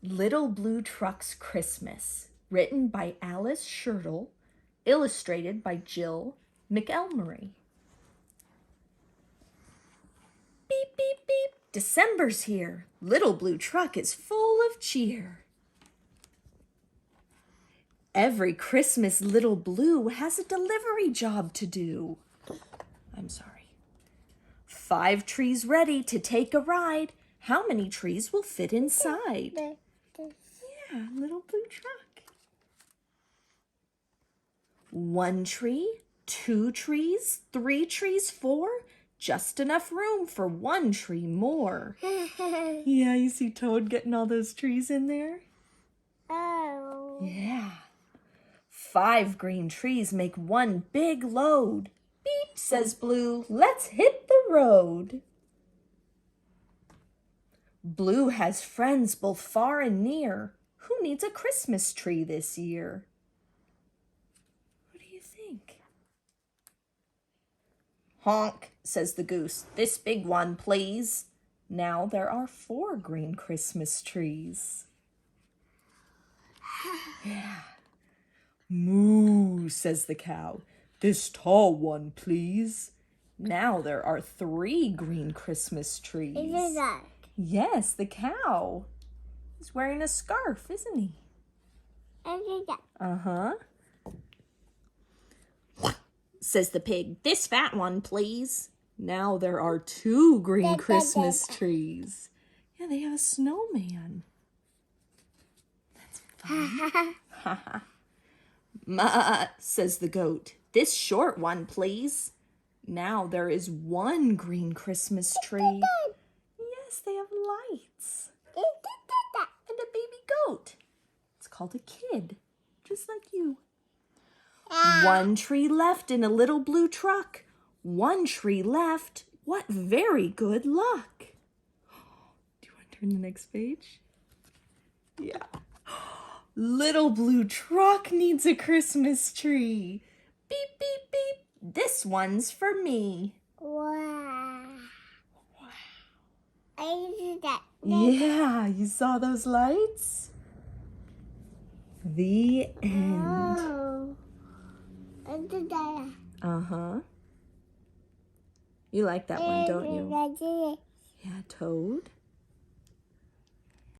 Little Blue Truck's Christmas, written by Alice Schertle, illustrated by Jill McElmurray. Beep, beep, beep, December's here. Little Blue Truck is full of cheer. Every Christmas Little Blue has a delivery job to do. I'm sorry. 5 trees ready to take a ride. How many trees will fit inside? Yeah, Little Blue Truck. 1 tree, 2 trees, 3 trees, 4. Just enough room for 1 tree more. Yeah, you see Toad getting all those trees in there? Oh. Yeah. 5 green trees make 1 big load. Beep, says Blue, let's hit the road. Blue has friends both far and near. Who needs a Christmas tree this year? What do you think? Honk, says the goose. This big one, please. Now there are 4 green Christmas trees. Yeah. Moo, says the cow. This tall one, please. Now there are 3 green Christmas trees. Is it that? Yes, the cow. He's wearing a scarf, isn't he? Is it that? Uh-huh. Says the pig. This fat one, please. Now there are 2 green Christmas trees. Yeah, they have a snowman. That's fun. Ma, says the goat. This short one, please. Now there is 1 green Christmas tree. Yes, they have lights. And a baby goat. It's called a kid, just like you. 1 tree left in a Little Blue Truck. 1 tree left. What very good luck. Do you want to turn the next page? Yeah. Little Blue Truck needs a Christmas tree. Beep, beep, beep. This one's for me. Wow. I see that. Yeah, you saw those lights? The end. Oh. I see that. Uh-huh. You like that one, don't you? I see it. Yeah, Toad.